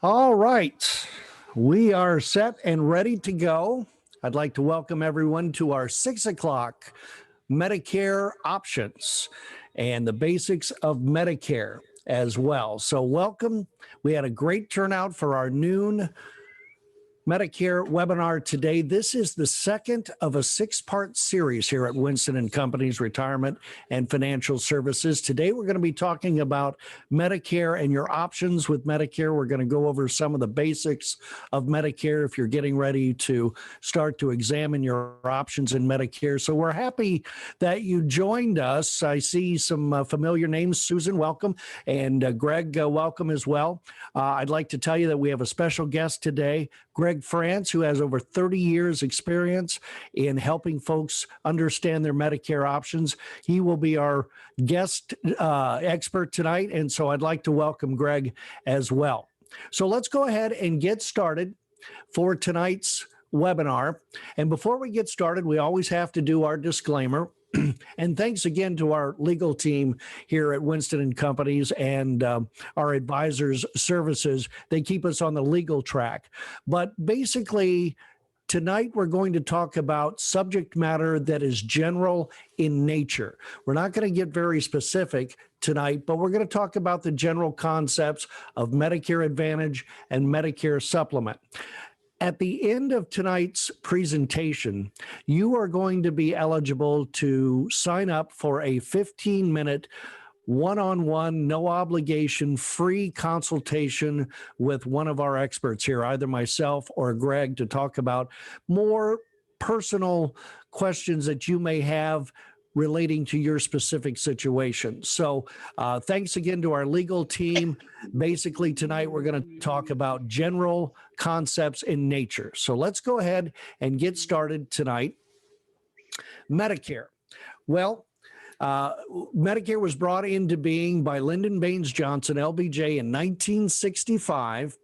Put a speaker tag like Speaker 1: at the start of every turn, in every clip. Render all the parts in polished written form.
Speaker 1: All right. We are set and ready to go. I'd like to welcome everyone to our 6 o'clock Medicare options and the basics of Medicare as well. So, welcome. We had a great turnout for our noon Medicare webinar today. This is the second of a six-part series here at Winston Companies Retirement and Financial Services. Today, we're going to be talking about Medicare and your options with Medicare. We're going to go over some of the basics of Medicare if you're getting ready to start to examine your options in Medicare. So we're happy that you joined us. I see some familiar names. Susan, welcome. And Greg, welcome as well. I'd like to tell you that we have a special guest today, Greg France, who has over 30 years experience in helping folks understand their Medicare options. He will be our guest expert tonight, and so I'd like to welcome Greg as well. So let's go ahead and get started for tonight's webinar. And before we get started, we always have to do our disclaimer. And thanks again to our legal team here at Winston Companies and our advisors services. They keep us on the legal track. But basically, tonight we're going to talk about subject matter that is general in nature. We're not going to get very specific tonight, but we're going to talk about the general concepts of Medicare Advantage and Medicare Supplement. At the end of tonight's presentation, you are going to be eligible to sign up for a 15-minute one-on-one, no obligation, free consultation with one of our experts here, either myself or Greg, to talk about more personal questions that you may have relating to your specific situation. So thanks again to our legal team. Basically, tonight we're going to talk about general concepts in nature. So let's go ahead and get started tonight. Medicare. Well, Medicare was brought into being by Lyndon Baines Johnson, LBJ, in 1965,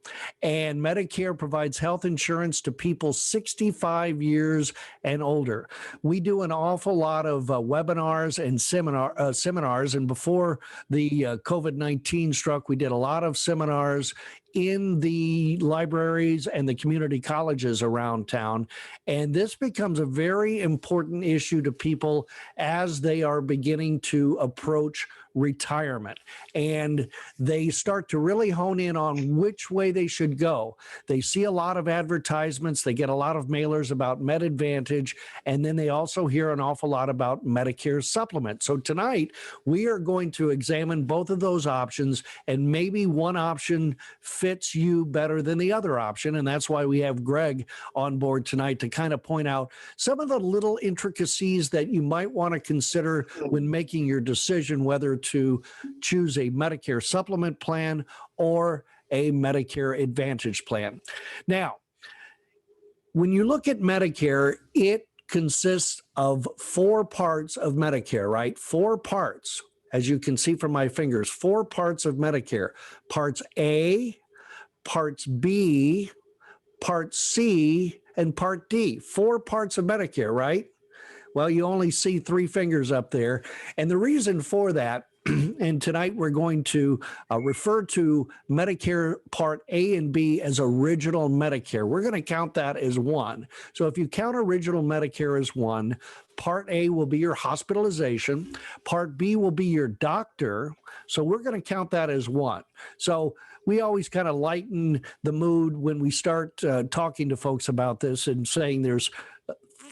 Speaker 1: and Medicare provides health insurance to people 65 years and older. We do an awful lot of webinars and seminars, and before the COVID-19 struck, we did a lot of seminars in the libraries and the community colleges around town. And this becomes a very important issue to people as they are beginning to approach retirement. And they start to really hone in on which way they should go. They see a lot of advertisements. They get a lot of mailers about Med Advantage. And then they also hear an awful lot about Medicare Supplement. So tonight, we are going to examine both of those options, and maybe one option fits you better than the other option. And that's why we have Greg on board tonight to kind of point out some of the little intricacies that you might want to consider when making your decision whether to choose a Medicare Supplement plan or a Medicare Advantage plan. Now, when you look at Medicare, it consists of four parts of Medicare, right? Four parts, as you can see from my fingers, four parts of Medicare. Parts A, Parts B, Part C, and Part D. Four parts of Medicare, right? Well, you only see three fingers up there. And the reason for that, and tonight we're going to refer to Medicare Part A and B as original Medicare. We're going to count that as one. So if you count original Medicare as one, Part A will be your hospitalization. Part B will be your doctor. So we're going to count that as one. So we always kind of lighten the mood when we start talking to folks about this and saying there's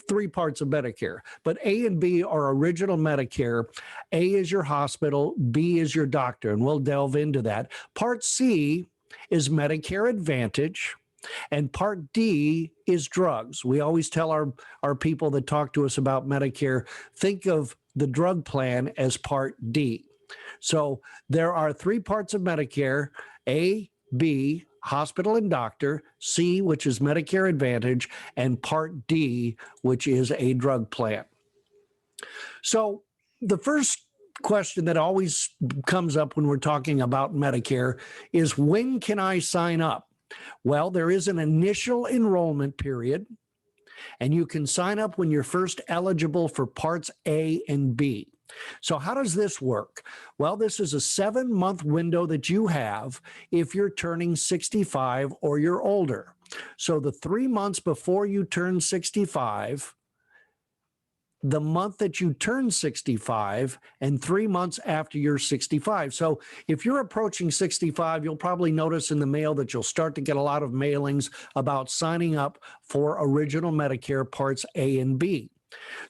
Speaker 1: three parts of Medicare, but A and B are original Medicare. A is your hospital, B is your doctor, and we'll delve into that. Part C is Medicare Advantage, and Part D is drugs. We always tell our people that talk to us about Medicare, think of the drug plan as Part D. So there are three parts of Medicare: A, B, hospital and doctor; C, which is Medicare Advantage; and Part D, which is a drug plan. So the first question that always comes up when we're talking about Medicare is, when can I sign up? Well, there is an initial enrollment period, and you can sign up when you're first eligible for Parts A and B. So how does this work? Well, this is a 7-month window that you have if you're turning 65 or you're older. So the 3 months before you turn 65, the month that you turn 65, and 3 months after you're 65. So if you're approaching 65, you'll probably notice in the mail that you'll start to get a lot of mailings about signing up for Original Medicare Parts A and B.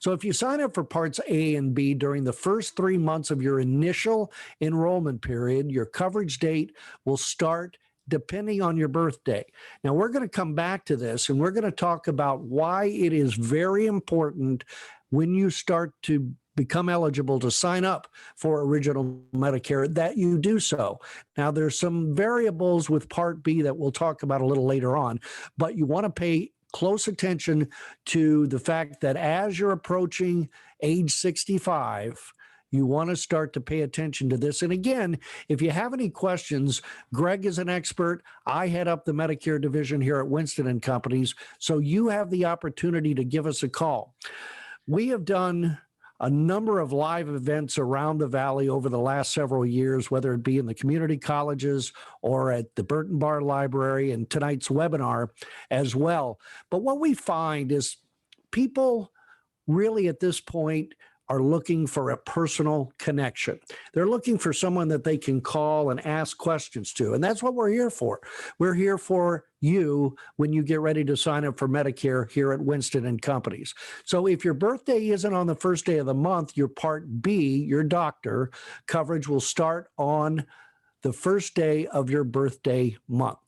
Speaker 1: So if you sign up for Parts A and B during the first 3 months of your initial enrollment period, your coverage date will start depending on your birthday. Now, we're going to come back to this, and we're going to talk about why it is very important when you start to become eligible to sign up for Original Medicare that you do so. Now, there's some variables with Part B that we'll talk about a little later on, but you want to pay close attention to the fact that as you're approaching age 65, you want to start to pay attention to this. And again, if you have any questions, Greg is an expert. I head up the Medicare division here at Winston Companies, so you have the opportunity to give us a call. We have done a number of live events around the valley over the last several years, whether it be in the community colleges or at the Burton Barr Library, and tonight's webinar as well. But what we find is people really at this point are looking for a personal connection. They're looking for someone that they can call and ask questions to. And that's what we're here for. We're here for you when you get ready to sign up for Medicare here at Winston Companies. So if your birthday isn't on the first day of the month, your Part B, your doctor coverage will start on the first day of your birthday month.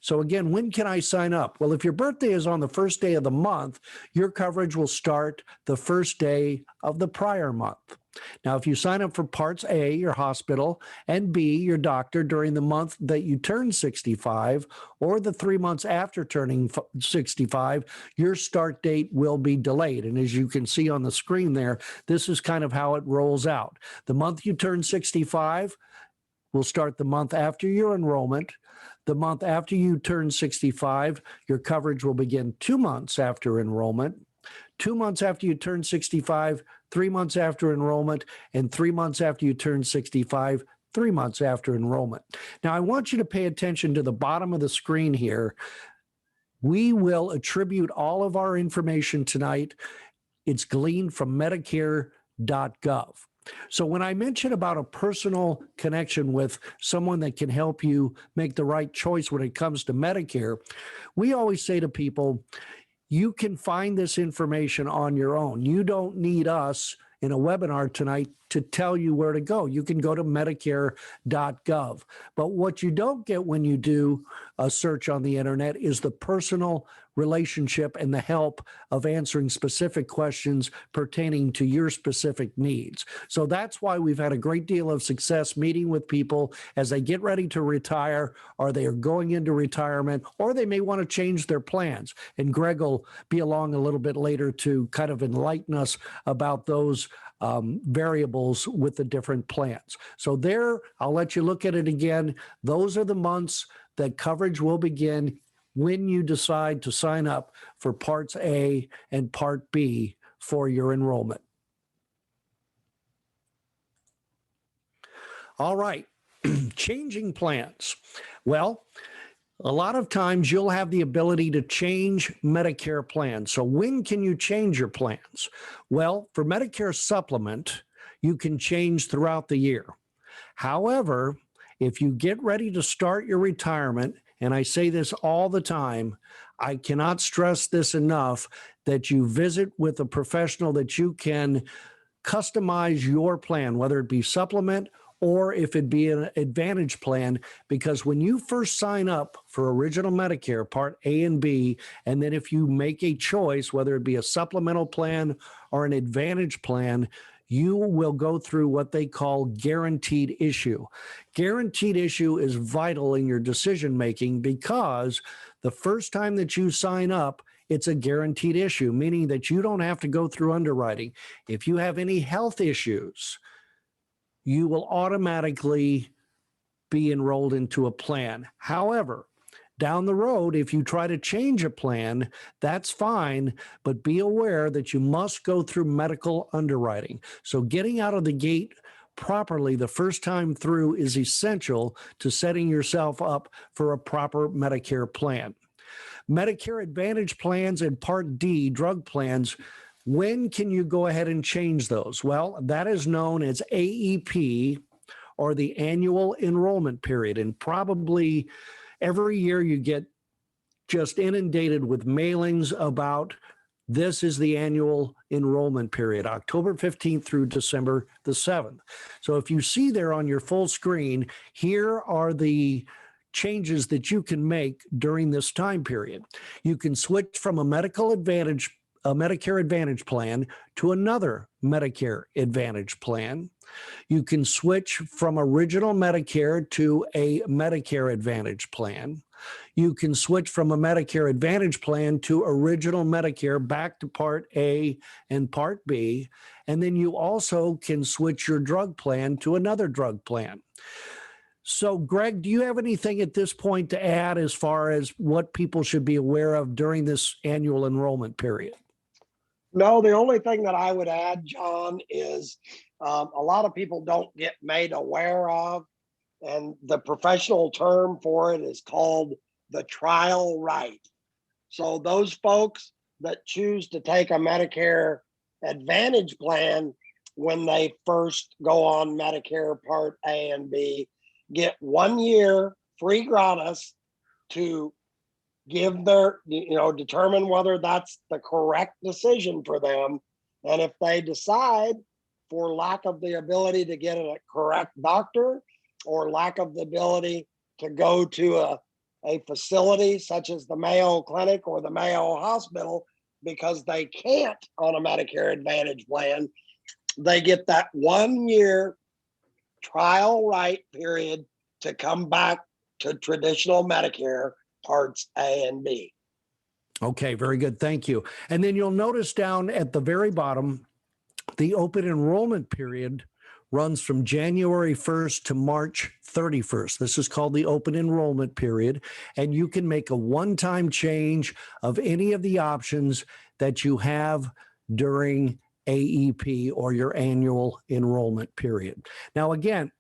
Speaker 1: So again, when can I sign up? Well, if your birthday is on the first day of the month, your coverage will start the first day of the prior month. Now, if you sign up for Parts A, your hospital, and B, your doctor, during the month that you turn 65 or the 3 months after turning 65, your start date will be delayed. And as you can see on the screen there, this is kind of how it rolls out. The month you turn 65 will start the month after your enrollment. The month after you turn 65, your coverage will begin 2 months after enrollment. 2 months after you turn 65, 3 months after enrollment, and 3 months after you turn 65, 3 months after enrollment. Now, I want you to pay attention to the bottom of the screen here. We will attribute all of our information tonight. It's gleaned from Medicare.gov. So when I mention about a personal connection with someone that can help you make the right choice when it comes to Medicare, we always say to people, you can find this information on your own. You don't need us in a webinar tonight to tell you where to go. You can go to Medicare.gov. But what you don't get when you do a search on the internet is the personal relationship and the help of answering specific questions pertaining to your specific needs. So that's why we've had a great deal of success meeting with people as they get ready to retire, or they are going into retirement, or they may want to change their plans. And Greg will be along a little bit later to kind of enlighten us about those variables with the different plans. So there, I'll let you look at it again. Those are the months that coverage will begin when you decide to sign up for Parts A and Part B for your enrollment. All right, changing plans. Well, a lot of times you'll have the ability to change Medicare plans. So when can you change your plans? Well, for Medicare Supplement, you can change throughout the year. However, if you get ready to start your retirement, and I say this all the time, I cannot stress this enough, that you visit with a professional that you can customize your plan, whether it be supplement or if it be an advantage plan, because when you first sign up for Original Medicare Part A and B, and then if you make a choice, whether it be a supplemental plan or an advantage plan, you will go through what they call guaranteed issue. Guaranteed issue is vital in your decision making because the first time that you sign up, it's a guaranteed issue, meaning that you don't have to go through underwriting. If you have any health issues, you will automatically be enrolled into a plan. However, Down the road, if you try to change a plan, that's fine, but be aware that you must go through medical underwriting. So getting out of the gate properly the first time through is essential to setting yourself up for a proper Medicare plan. Medicare Advantage plans and Part D drug plans, when can you go ahead and change those? Well, that is known as AEP, or the annual enrollment period. And probably every year you get just inundated with mailings about this is the annual enrollment period, October 15th through December the 7th. So if you see there on your full screen, here are the changes that you can make during this time period. You can switch from a Medicare Advantage plan to another Medicare Advantage plan. You can switch from original Medicare to a Medicare Advantage plan. You can switch from a Medicare Advantage plan to original Medicare back to Part A and Part B. And then you also can switch your drug plan to another drug plan. So, Greg, do you have anything at this point to add as far as what people should be aware of during this annual enrollment period?
Speaker 2: No, the only thing that I would add, John, is a lot of people don't get made aware of, and the professional term for it is called the trial right. So those folks that choose to take a Medicare Advantage plan when they first go on Medicare Part A and B get 1 year free gratis to give their, determine whether that's the correct decision for them. And if they decide, for lack of the ability to get a correct doctor or lack of the ability to go to a facility such as the Mayo Clinic or the Mayo Hospital because they can't on a Medicare Advantage plan, they get that 1 year trial right period to come back to traditional Medicare Parts A and B.
Speaker 1: Okay, very good. Thank you. And then you'll notice down at the very bottom, the open enrollment period runs from January 1st to March 31st. This is called the open enrollment period, and you can make a one-time change of any of the options that you have during AEP or your annual enrollment period. Now, again,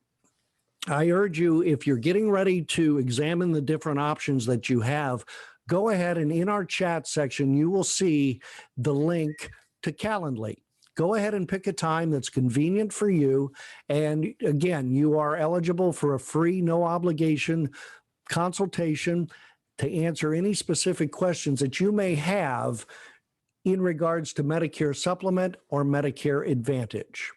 Speaker 1: I urge you, if you're getting ready to examine the different options that you have, go ahead and in our chat section, you will see the link to Calendly. Go ahead and pick a time that's convenient for you. And again, you are eligible for a free, no obligation consultation to answer any specific questions that you may have in regards to Medicare Supplement or Medicare Advantage.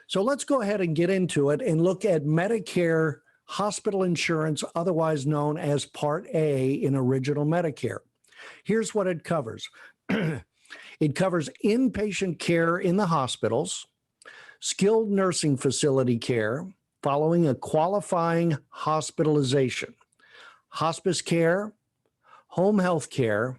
Speaker 1: So let's go ahead and get into it and look at Medicare hospital insurance, otherwise known as Part A in original Medicare. Here's what it covers. It covers inpatient care in the hospitals, skilled nursing facility care following a qualifying hospitalization, hospice care, home health care,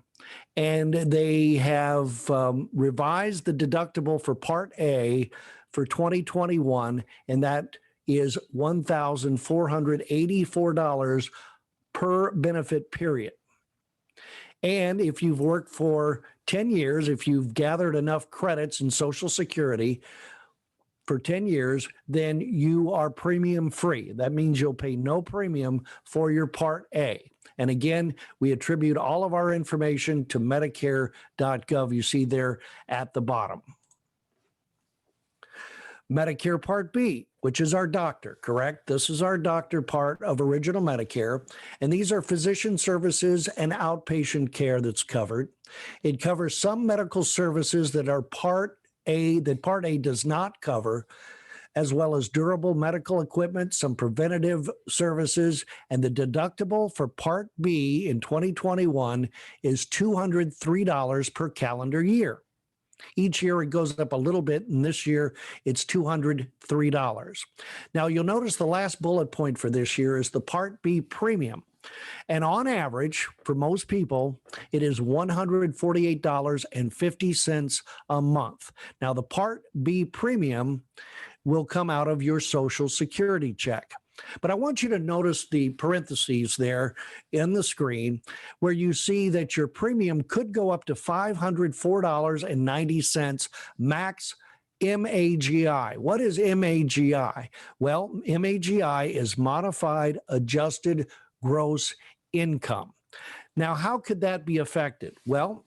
Speaker 1: and they have revised the deductible for Part A for 2021, and that is $1,484 per benefit period. And if you've worked for 10 years, if you've gathered enough credits in Social Security for 10 years, then you are premium free. That means you'll pay no premium for your Part A. And again, we attribute all of our information to Medicare.gov. You see there at the bottom. Medicare Part B, which is our doctor, correct? This is our doctor part of original Medicare. And these are physician services and outpatient care that's covered. It covers some medical services that are Part A, that Part A does not cover, as well as durable medical equipment, some preventative services, and the deductible for Part B in 2021 is $203 per calendar year. Each year it goes up a little bit, and this year it's $203. Now you'll notice the last bullet point for this year is the Part B premium. And on average, for most people, it is $148.50 a month. Now the Part B premium will come out of your Social Security check. But I want you to notice the parentheses there in the screen where you see that your premium could go up to $504.90 max MAGI. What is MAGI? Well, MAGI is modified adjusted gross income. Now, how could that be affected? Well,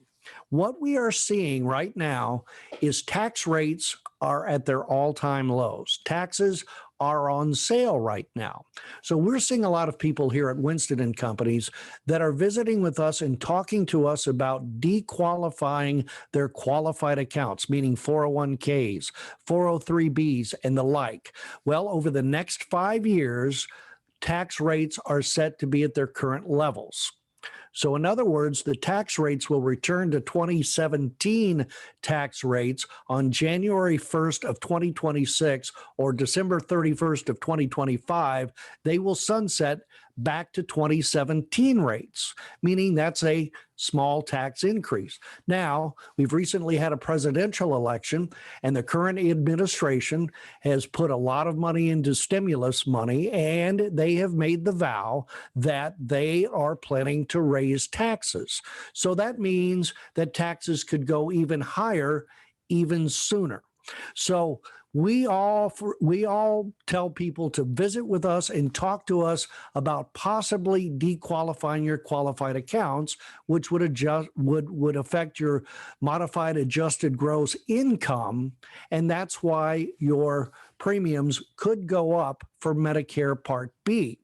Speaker 1: what we are seeing right now is tax rates are at their all-time lows. Taxes are on sale right now. So we're seeing a lot of people here at Winston Companies that are visiting with us and talking to us about dequalifying their qualified accounts, meaning 401ks, 403bs, and the like. Well, over the next 5 years, tax rates are set to be at their current levels. So in other words, the tax rates will return to 2017 tax rates on January 1st of 2026 or December 31st of 2025. They will sunset back to 2017 rates, meaning that's a small tax increase. Now, we've recently had a presidential election, and the current administration has put a lot of money into stimulus money, and they have made the vow that they are planning to raise taxes. So that means that taxes could go even higher even sooner. So we all tell people to visit with us and talk to us about possibly dequalifying your qualified accounts, which would affect your modified adjusted gross income, and that's why your premiums could go up for Medicare Part B.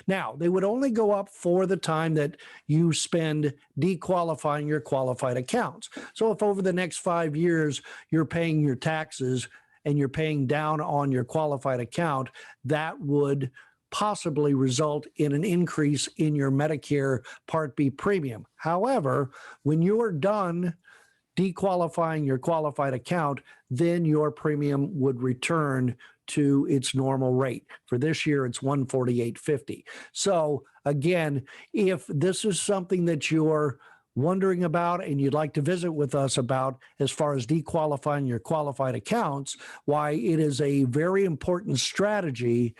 Speaker 1: Now, they would only go up for the time that you spend dequalifying your qualified accounts. So if over the next 5 years you're paying your taxes and you're paying down on your qualified account, that would possibly result in an increase in your Medicare Part B premium. However, when you are done dequalifying your qualified account, then your premium would return to its normal rate. For this year, it's $148.50. So again, if this is something that you're wondering about and you'd like to visit with us about as far as dequalifying your qualified accounts, why it is a very important strategy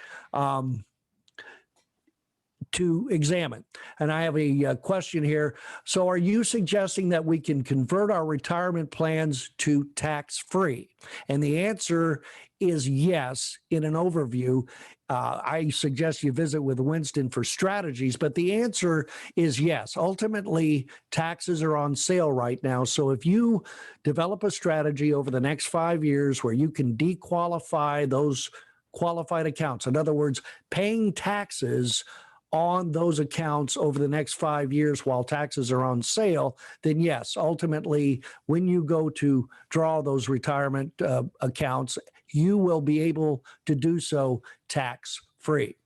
Speaker 1: to examine. And I have a question here. So are you suggesting that we can convert our retirement plans to tax-free? And the answer is yes. In an overview, I suggest you visit with Winston for strategies, but the answer is yes. Ultimately, taxes are on sale right now. So if you develop a strategy over the next 5 years where you can dequalify those qualified accounts, in other words, paying taxes on those accounts over the next 5 years while taxes are on sale, then yes, ultimately, when you go to draw those retirement accounts, you will be able to do so tax-free.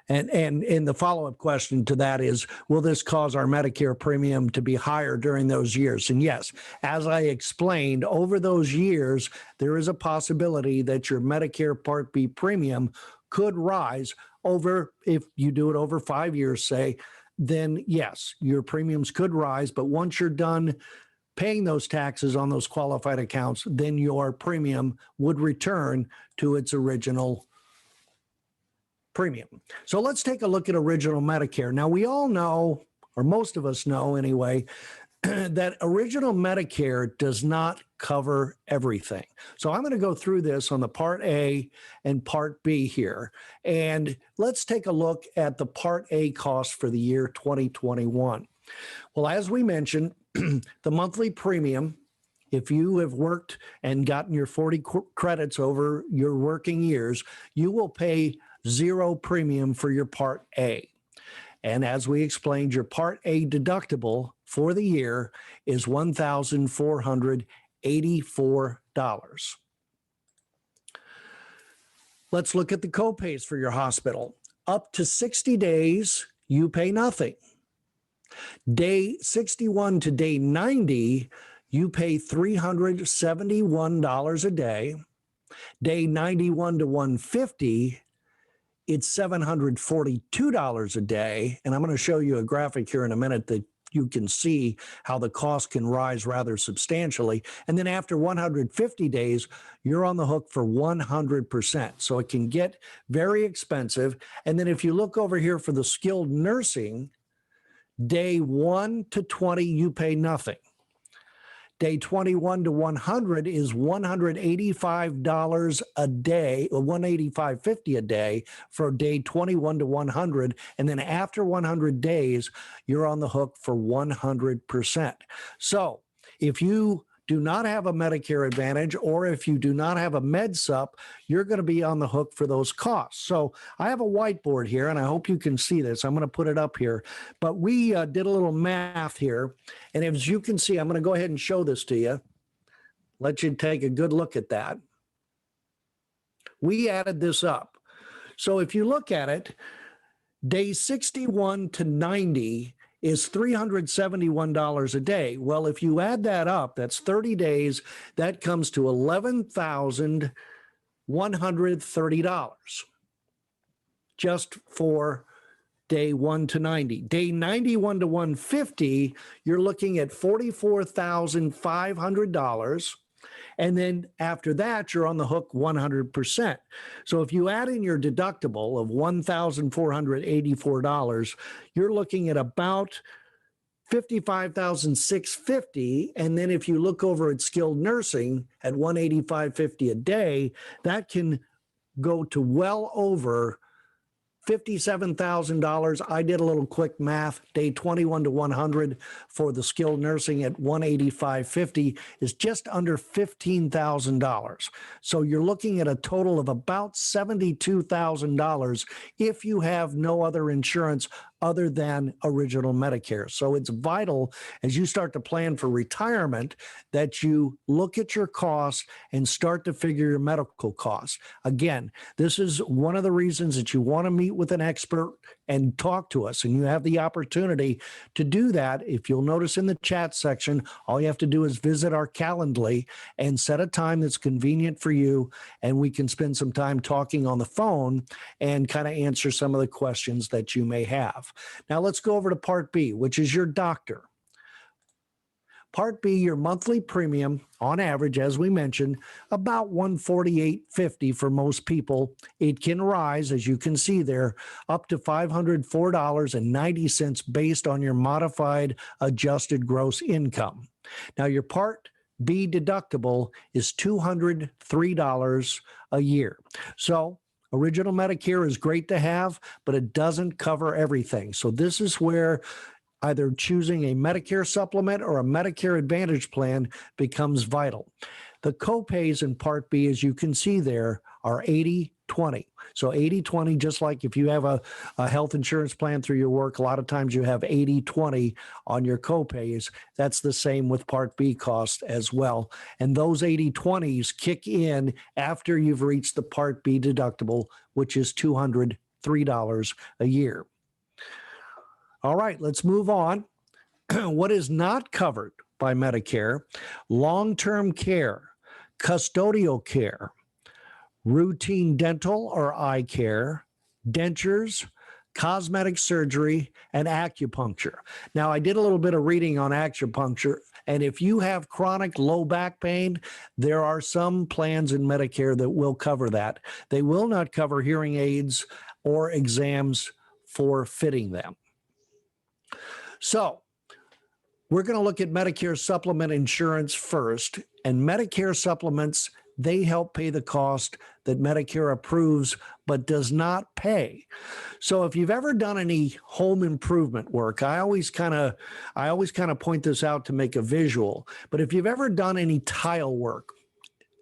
Speaker 1: And the follow-up question to that is, will this cause our Medicare premium to be higher during those years? And yes, as I explained, over those years, there is a possibility that your Medicare Part B premium could rise over, if you do it over 5 years, say, then yes, your premiums could rise. But once you're done paying those taxes on those qualified accounts, then your premium would return to its original premium. So let's take a look at original Medicare. Now, we all know, or most of us know anyway, that original Medicare does not cover everything. So I'm going to go through this on the Part A and Part B here. And let's take a look at the Part A cost for the year 2021. Well, as we mentioned, the monthly premium, if you have worked and gotten your 40 credits over your working years, you will pay zero premium for your Part A. And as we explained, your Part A deductible for the year is $1,484. Let's look at the copays for your hospital. Up to 60 days, you pay nothing. Day 61 to day 90, you pay $371 a day. Day 91 to 150, it's $742 a day. And I'm going to show you a graphic here in a minute that you can see how the cost can rise rather substantially. And then after 150 days, you're on the hook for 100%. So it can get very expensive. And then if you look over here for the skilled nursing, day 1 to 20, you pay nothing. Day 21 to 100 is $185 a day, or $185.50 a day for day 21 to 100. And then after 100 days, you're on the hook for 100%. So if you do not have a Medicare Advantage, or if you do not have a MedSup, you're going to be on the hook for those costs. So I have a whiteboard here, and I hope you can see this. I'm going to put it up here. But we did a little math here. And as you can see, I'm going to go ahead and show this to you. Let you take a good look at that. We added this up. So if you look at it, day 61 to 90 is $371 a day. Well, if you add that up, that's 30 days, that comes to $11,130 just for day 1 to 90. Day 91 to 150, you're looking at $44,500. And then after that, you're on the hook 100%. So if you add in your deductible of $1,484, you're looking at about $55,650. And then if you look over at skilled nursing at $185.50 a day, that can go to well over $57,000. I did a little quick math. Day 21 to 100 for the skilled nursing at $185.50 is just under $15,000. So you're looking at a total of about $72,000 if you have no other insurance other than original Medicare. So it's vital as you start to plan for retirement that you look at your costs and start to figure your medical costs. Again, this is one of the reasons that you want to meet with an expert and talk to us. And you have the opportunity to do that. If you'll notice in the chat section, all you have to do is visit our Calendly and set a time that's convenient for you. And we can spend some time talking on the phone and kind of answer some of the questions that you may have. Now let's go over to Part B, which is your doctor. Part B, your monthly premium on average, as we mentioned, about $148.50 for most people. It can rise, as you can see there, up to $504.90 based on your modified adjusted gross income. Now your Part B deductible is $203 a year. So original Medicare is great to have, but it doesn't cover everything. So this is where either choosing a Medicare supplement or a Medicare Advantage plan becomes vital. The copays in Part B, as you can see there, are 80/20. So 80/20, just like if you have a health insurance plan through your work, a lot of times you have 80/20 on your copays. That's the same with Part B cost as well. And those 80/20s kick in after you've reached the Part B deductible, which is $203 a year. All right, let's move on. What is not covered by Medicare? Long-term care, custodial care, routine dental or eye care, dentures, cosmetic surgery, and acupuncture. Now, I did a little bit of reading on acupuncture, and if you have chronic low back pain, there are some plans in Medicare that will cover that. They will not cover hearing aids or exams for fitting them. So we're going to look at Medicare supplement insurance first, and Medicare supplements, they help pay the cost that Medicare approves but does not pay. So if you've ever done any home improvement work, I always kind of point this out to make a visual, but if you've ever done any tile work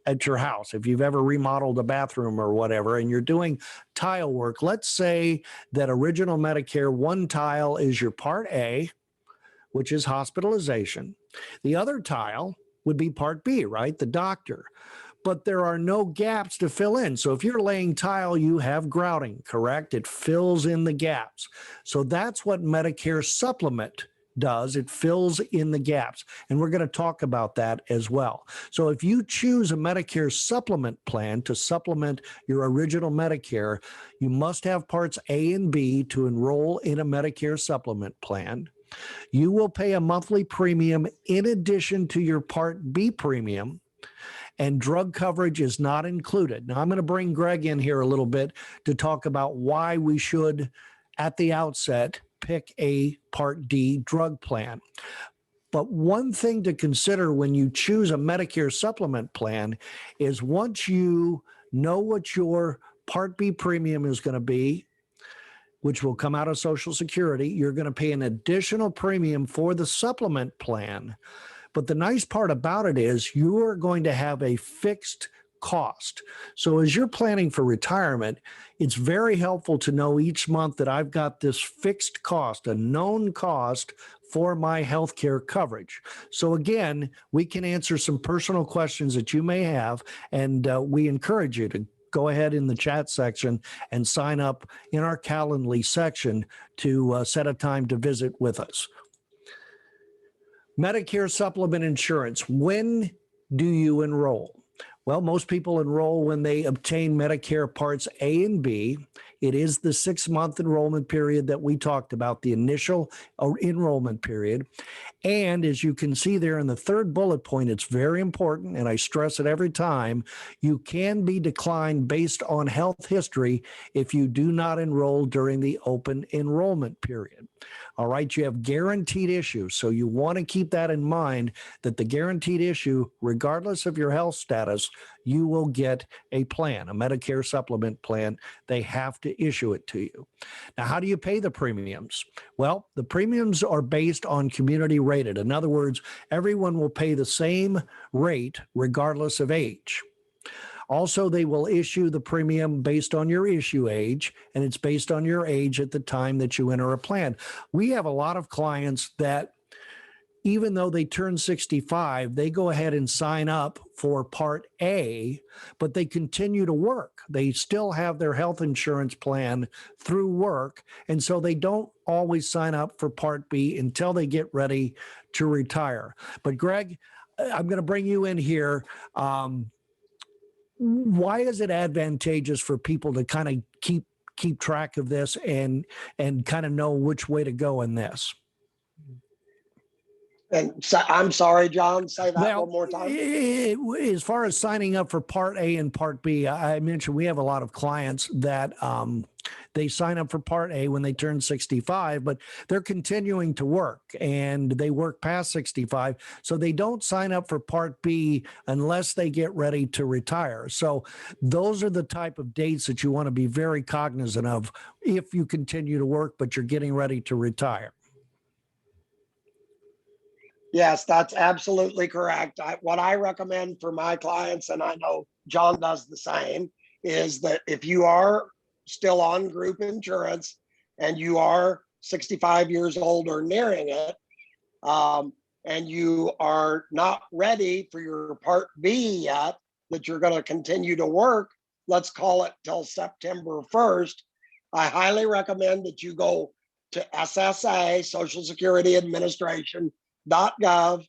Speaker 1: at your house, if you've ever remodeled a bathroom or whatever, and you're doing tile work, let's say that original Medicare, one tile is your Part A, which is hospitalization. The other tile would be Part B, right? The doctor. But there are no gaps to fill in. So if you're laying tile, you have grouting, correct? It fills in the gaps. So that's what Medicare supplement does. It fills in the gaps. And we're going to talk about that as well. So if you choose a Medicare supplement plan to supplement your original Medicare, you must have Parts A and B to enroll in a Medicare supplement plan. You will pay a monthly premium in addition to your Part B premium, and drug coverage is not included. Now, I'm going to bring Greg in here a little bit to talk about why we should, at the outset, pick a Part D drug plan. But one thing to consider when you choose a Medicare supplement plan is once you know what your Part B premium is going to be, which will come out of Social Security, you're going to pay an additional premium for the supplement plan. But the nice part about it is you are going to have a fixed cost. So as you're planning for retirement, it's very helpful to know each month that I've got this fixed cost, a known cost for my healthcare coverage. So again, we can answer some personal questions that you may have, and we encourage you to go ahead in the chat section and sign up in our Calendly section to set a time to visit with us. Medicare supplement insurance. When do you enroll? Well, most people enroll when they obtain Medicare Parts A and B. It is the 6-month enrollment period that we talked about, the initial enrollment period. And as you can see there in the third bullet point, it's very important, and I stress it every time, you can be declined based on health history if you do not enroll during the open enrollment period. All right, you have guaranteed issues. So you want to keep that in mind, that the guaranteed issue, regardless of your health status, you will get a plan, a Medicare supplement plan. They have to issue it to you. Now, how do you pay the premiums? Well, the premiums are based on community rated. In other words, everyone will pay the same rate regardless of age. Also, they will issue the premium based on your issue age, and it's based on your age at the time that you enter a plan. We have a lot of clients that, even though they turn 65, they go ahead and sign up for Part A, but they continue to work. They still have their health insurance plan through work, and so they don't always sign up for Part B until they get ready to retire. But Greg, I'm going to bring you in here. Why is it advantageous for people to kind of keep track of this and kind of know which way to go in this?
Speaker 2: And so, I'm sorry, John, say that one more time.
Speaker 1: As far as signing up for Part A and Part B, I mentioned we have a lot of clients that they sign up for Part A when they turn 65, but they're continuing to work and they work past 65. So they don't sign up for Part B unless they get ready to retire. So those are the type of dates that you want to be very cognizant of if you continue to work, but you're getting ready to retire.
Speaker 2: Yes, that's absolutely correct. What I recommend for my clients, and I know John does the same, is that if you are still on group insurance and you are 65 years old or nearing it, and you are not ready for your Part B yet, that you're going to continue to work, let's call it till September 1st, I highly recommend that you go to SSA, Social Security Administration, .gov,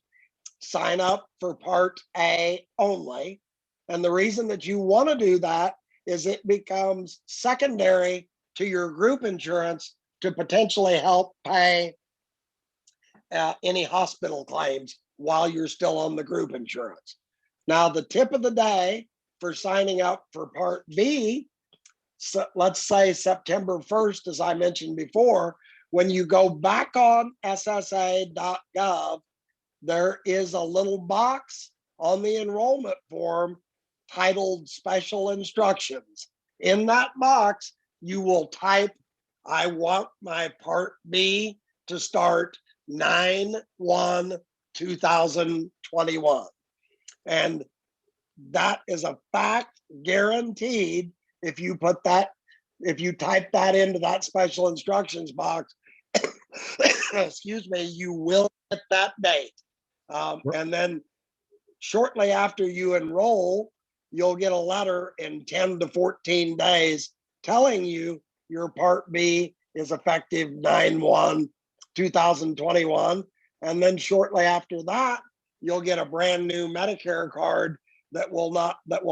Speaker 2: sign up for Part A only. And the reason that you want to do that is it becomes secondary to your group insurance to potentially help pay any hospital claims while you're still on the group insurance. Now, the tip of the day for signing up for Part B, so let's say September 1st, as I mentioned before, when you go back on SSA.gov, there is a little box on the enrollment form titled Special Instructions. In that box, you will type, I want my Part B to start 9/1/2021. And that is a fact guaranteed. If you type that into that special instructions box, excuse me, you will get that date. And then shortly after you enroll, you'll get a letter in 10 to 14 days telling you your Part B is effective 9/1/2021. And then shortly after that, you'll get a brand new Medicare card that will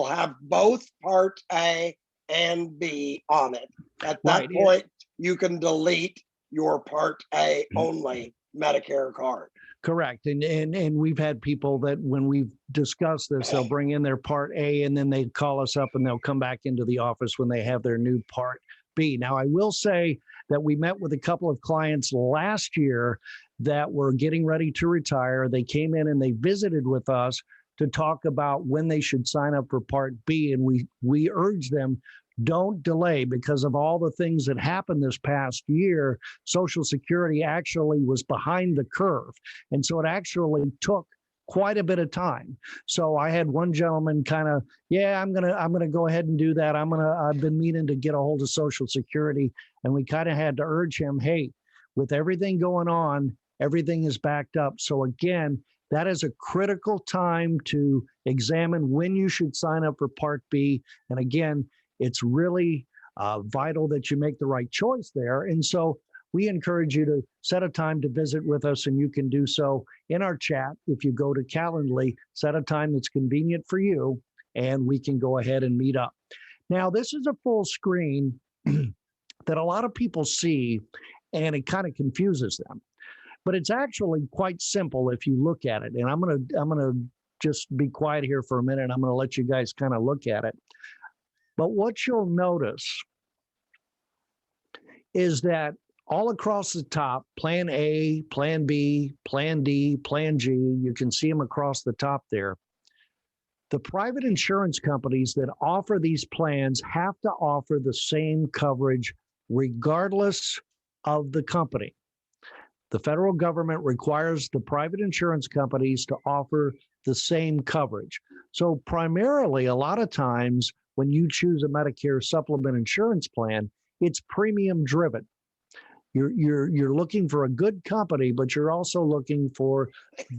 Speaker 2: have both Part A and B on it. At that point, you can delete your Part A only Medicare card.
Speaker 1: Correct. And we've had people that when we've discussed this, they'll bring in their Part A and then they call us up and they'll come back into the office when they have their new Part B. Now, I will say that we met with a couple of clients last year that were getting ready to retire. They came in and they visited with us to talk about when they should sign up for Part B. And we urged them, don't delay, because of all the things that happened this past year. Social Security actually was behind the curve. And so it actually took quite a bit of time. So I had one gentleman kind of, I'm gonna go ahead and do that. I've been meaning to get a hold of Social Security. And we kind of had to urge him, hey, with everything going on, everything is backed up. So again, that is a critical time to examine when you should sign up for Part B. And again, it's really vital that you make the right choice there. And so we encourage you to set a time to visit with us, and you can do so in our chat. If you go to Calendly, set a time that's convenient for you, and we can go ahead and meet up. Now, this is a full screen that a lot of people see, and it kind of confuses them. But it's actually quite simple if you look at it. And I'm gonna just be quiet here for a minute. I'm gonna let you guys kind of look at it. But what you'll notice is that all across the top, Plan A, Plan B, Plan D, Plan G, you can see them across the top there. The private insurance companies that offer these plans have to offer the same coverage regardless of the company. The federal government requires the private insurance companies to offer the same coverage. So primarily, a lot of times, when you choose a Medicare supplement insurance plan, it's premium driven. You're looking for a good company, but you're also looking for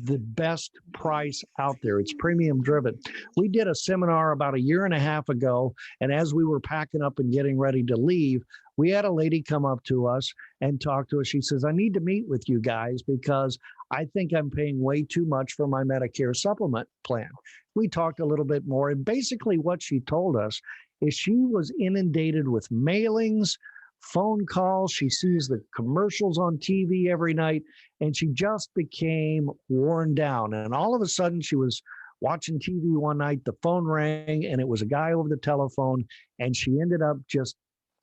Speaker 1: the best price out there. It's premium driven. We did a seminar about a year and a half ago, and as we were packing up and getting ready to leave, we had a lady come up to us and talk to us. She says, I need to meet with you guys because I think I'm paying way too much for my Medicare supplement plan. We talked a little bit more, and basically what she told us is she was inundated with mailings, phone calls. She sees the commercials on TV every night, and she just became worn down. And all of a sudden, she was watching TV one night, the phone rang, and it was a guy over the telephone, and she ended up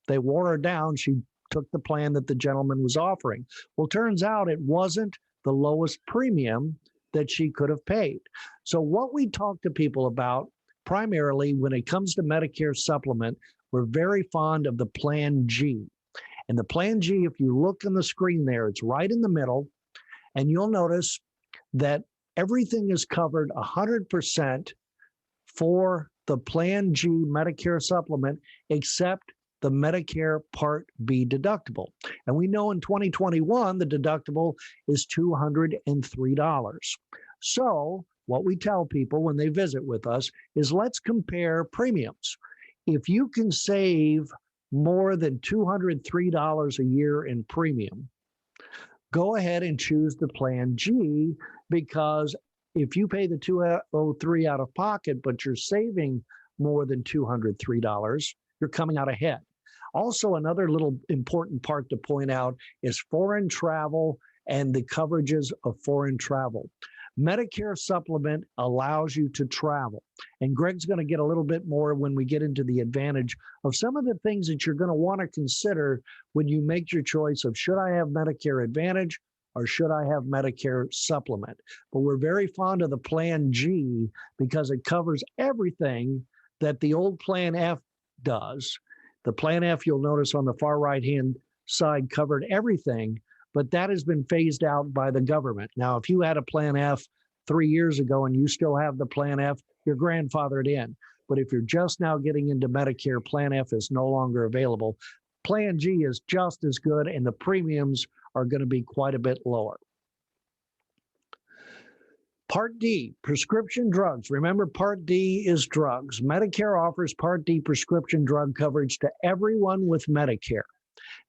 Speaker 1: they wore her down. She took the plan that the gentleman was offering. Well, turns out it wasn't the lowest premium that she could have paid. So what we talk to people about primarily when it comes to Medicare supplement, we're very fond of the Plan G. And the Plan G, if you look on the screen there, it's right in the middle, and you'll notice that everything is covered 100% for the Plan G Medicare supplement, except the Medicare Part B deductible. And we know in 2021, the deductible is $203. So what we tell people when they visit with us is let's compare premiums. If you can save more than $203 a year in premium, go ahead and choose the Plan G, because if you pay the $203 out of pocket, but you're saving more than $203, you're coming out ahead. Also, another little important part to point out is foreign travel and the coverages of foreign travel. Medicare supplement allows you to travel. And Greg's going to get a little bit more when we get into the advantage of some of the things that you're going to want to consider when you make your choice of should I have Medicare Advantage or should I have Medicare supplement. But we're very fond of the Plan G because it covers everything that the old Plan F does. The Plan F, you'll notice on the far right-hand side, covered everything, but that has been phased out by the government. Now, if you had a Plan F 3 years ago and you still have the Plan F, you're grandfathered in. But if you're just now getting into Medicare, Plan F is no longer available. Plan G is just as good, and the premiums are going to be quite a bit lower. Part D, prescription drugs. Remember, Part D is drugs. Medicare offers Part D prescription drug coverage to everyone with Medicare.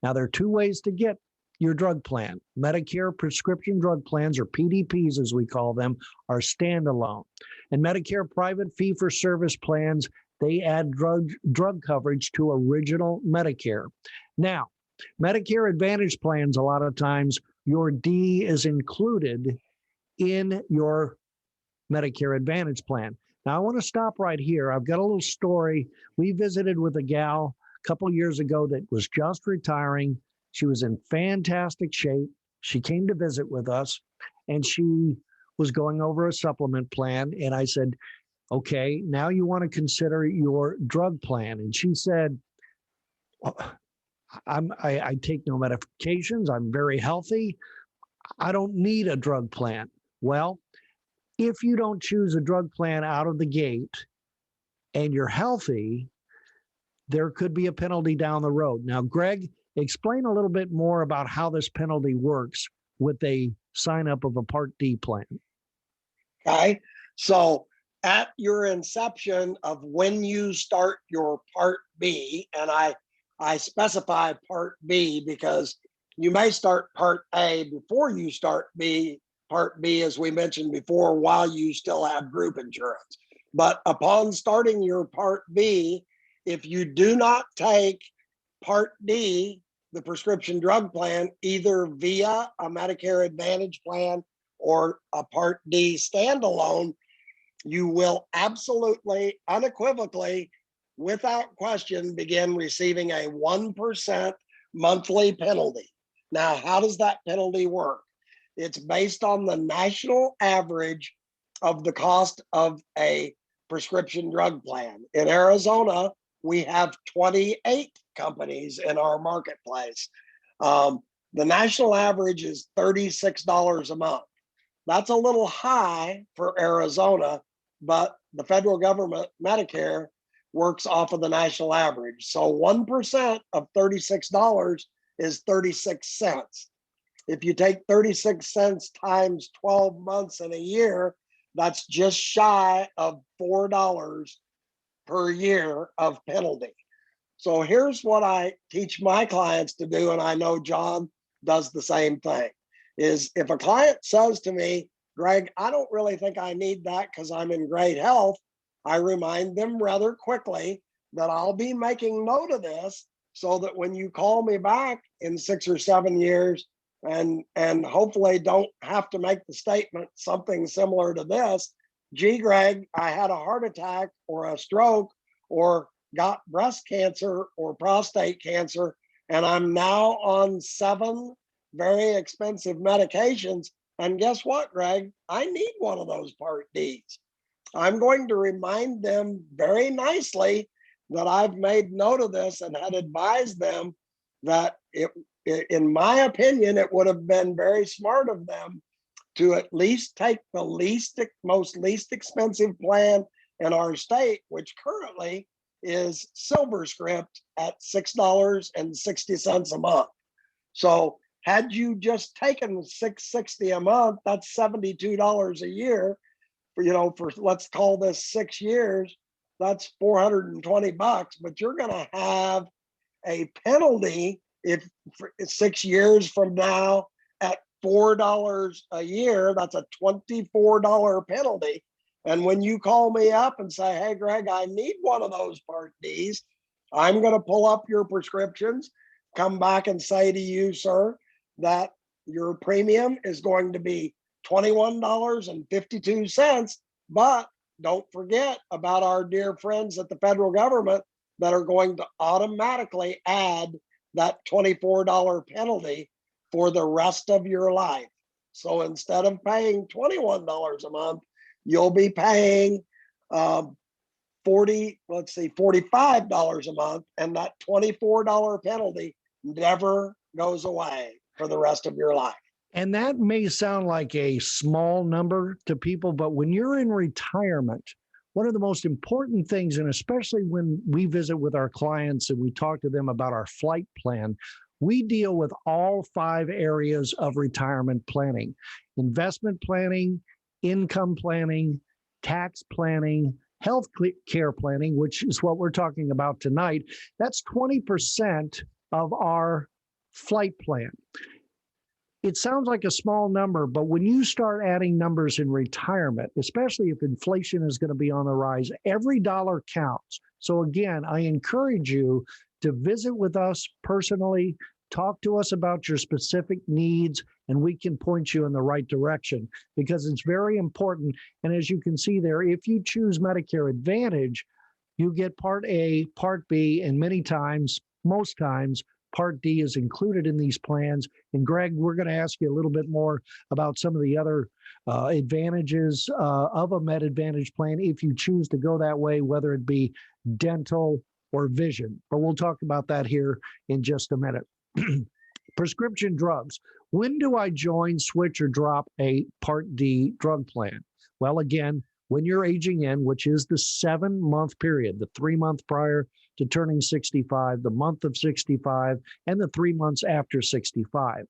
Speaker 1: Now, there are two ways to get your drug plan. Medicare prescription drug plans, or PDPs as we call them, are standalone. And Medicare private fee-for-service plans, they add drug coverage to original Medicare. Now, Medicare Advantage plans, a lot of times, your D is included in your Medicare Advantage plan. Now, I want to stop right here. I've got a little story. We visited with a gal a couple years ago that was just retiring. She was in fantastic shape. She came to visit with us, and she was going over a supplement plan. And I said, okay, now you want to consider your drug plan. And she said, well, I take no medications. I'm very healthy. I don't need a drug plan. Well, if you don't choose a drug plan out of the gate and you're healthy, there could be a penalty down the road. Now, Greg, explain a little bit more about how this penalty works with a sign up of a Part D plan.
Speaker 2: Okay. So at your inception of when you start your Part B, and I specify Part B because you may start Part A before you start Part B, as we mentioned before, while you still have group insurance. But upon starting your Part B, if you do not take Part D, the prescription drug plan, either via a Medicare Advantage plan or a Part D standalone, you will absolutely, unequivocally, without question, begin receiving a 1% monthly penalty. Now, how does that penalty work? It's based on the national average of the cost of a prescription drug plan. In Arizona, we have 28 companies in our marketplace. The national average is $36 a month. That's a little high for Arizona, but the federal government, Medicare, works off of the national average. So 1% of $36 is 36 cents. If you take 36 cents times 12 months in a year, that's just shy of $4 per year of penalty. So here's what I teach my clients to do, and I know John does the same thing, is if a client says to me, Greg, I don't really think I need that because I'm in great health, I remind them rather quickly that I'll be making note of this so that when you call me back in 6 or 7 years, and hopefully don't have to make the statement something similar to this, gee, Greg, I had a heart attack or a stroke or got breast cancer or prostate cancer, and I'm now on 7 very expensive medications. And guess what, Greg? I need one of those Part Ds. I'm going to remind them very nicely that I've made note of this and had advised them that in my opinion, it would have been very smart of them to at least take the most expensive plan in our state, which currently is SilverScript at $6.60 a month. So had you just taken $6.60 a month, that's $72 a year for let's call this 6 years, that's $420, but you're going to have a penalty if 6 years from now at $4 a year, that's a $24 penalty. And when you call me up and say, hey, Greg, I need one of those Part Ds, I'm going to pull up your prescriptions, come back and say to you, sir, that your premium is going to be $21.52. But don't forget about our dear friends at the federal government that are going to automatically add that $24 penalty for the rest of your life. So instead of paying $21 a month, you'll be paying $45 a month, and that $24 penalty never goes away for the rest of your life.
Speaker 1: And that may sound like a small number to people, but when you're in retirement, one of the most important things, and especially when we visit with our clients and we talk to them about our flight plan, we deal with all 5 areas of retirement planning: investment planning, income planning, tax planning, health care planning, which is what we're talking about tonight. That's 20% of our flight plan. It sounds like a small number, but when you start adding numbers in retirement, especially if inflation is going to be on the rise, every dollar counts. So again, I encourage you to visit with us personally, Talk to us about your specific needs, and we can point you in the right direction, because it's very important. And as you can see there, if you choose Medicare Advantage, you get Part A, Part B, and most times, Part D is included in these plans. And Greg, we're going to ask you a little bit more about some of the other advantages of a Med Advantage plan if you choose to go that way, whether it be dental or vision. But we'll talk about that here in just a minute. Prescription drugs. When do I join, switch, or drop a Part D drug plan? Well, again, when you're aging in, which is the 7-month period, the 3 month prior to turning 65, the month of 65, and the 3 months after 65.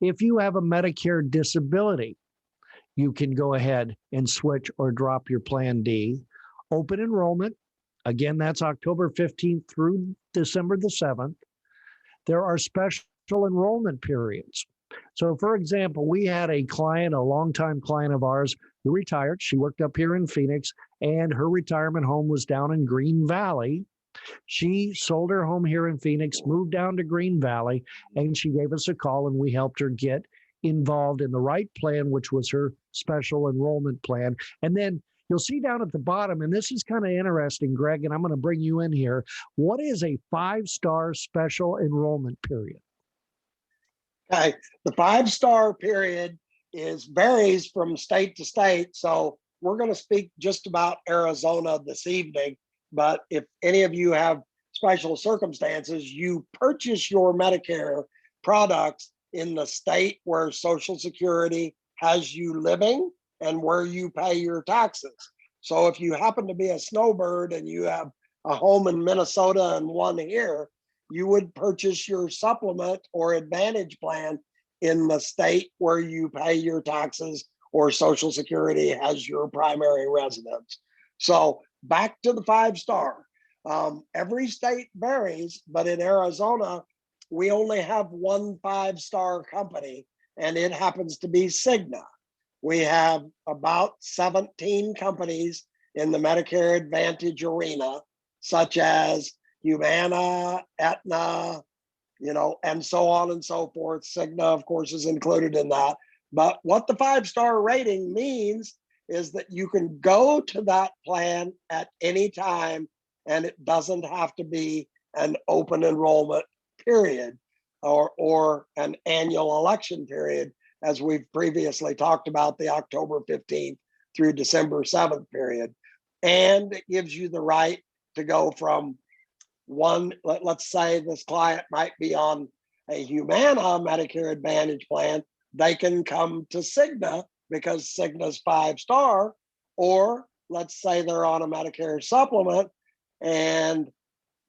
Speaker 1: If you have a Medicare disability, you can go ahead and switch or drop your Plan D. Open enrollment, again, that's October 15th through December the 7th. There are special enrollment periods. So, for example, we had a client, a longtime client of ours, who retired. She worked up here in Phoenix, and her retirement home was down in Green Valley. She sold her home here in Phoenix, moved down to Green Valley, and she gave us a call, and we helped her get involved in the right plan, which was her special enrollment plan. And then you'll see down at the bottom, and this is kind of interesting, Greg, and I'm going to bring you in here. What is a 5-star special enrollment period?
Speaker 2: Okay, the 5-star period varies from state to state. So we're going to speak just about Arizona this evening. But if any of you have special circumstances, you purchase your Medicare products in the state where Social Security has you living and where you pay your taxes. So if you happen to be a snowbird and you have a home in Minnesota and one here, you would purchase your supplement or advantage plan in the state where you pay your taxes or Social Security has your primary residence. So back to the 5-star. Every state varies, but in Arizona, we only have one 5-star company, and it happens to be Cigna. We have about 17 companies in the Medicare Advantage arena, such as Humana, Aetna, and so on and so forth. Cigna, of course, is included in that. But what the 5-star rating means is that you can go to that plan at any time, and it doesn't have to be an open enrollment period or an annual election period, as we've previously talked about, the October 15th through December 7th period. And it gives you the right to go from one, let's say this client might be on a Humana Medicare Advantage plan, they can come to Cigna because Cigna's 5-star, or let's say they're on a Medicare supplement and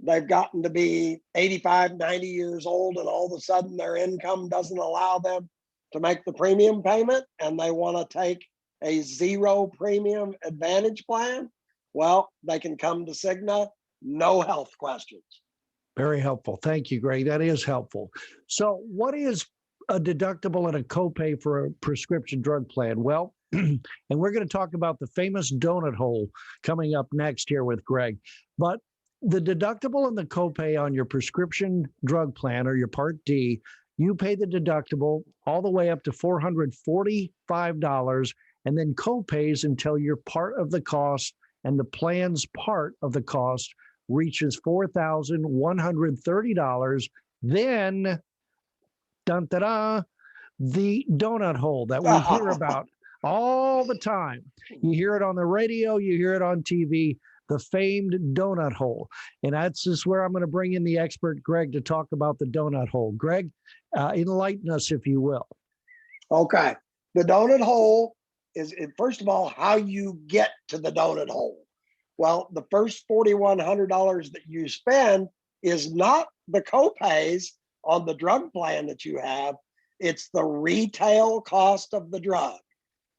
Speaker 2: they've gotten to be 85, 90 years old, and all of a sudden their income doesn't allow them to make the premium payment and they want to take a 0 premium advantage plan. Well, they can come to Cigna, no health questions.
Speaker 1: Very helpful. Thank you, Greg. That is helpful. So what is a deductible and a copay for a prescription drug plan? Well, and we're going to talk about the famous donut hole coming up next here with Greg. But the deductible and the copay on your prescription drug plan or your Part D, you pay the deductible all the way up to $445, and then copays until you're part of the cost and the plan's part of the cost reaches $4,130. Then, dun da da, the donut hole that we hear about all the time. You hear it on the radio, you hear it on TV, the famed donut hole. And that's just where I'm going to bring in the expert, Greg, to talk about the donut hole. Greg, enlighten us, if you will.
Speaker 2: Okay. The donut hole is, first of all, how you get to the donut hole. Well, the first $4,100 that you spend is not the copays on the drug plan that you have. It's the retail cost of the drug.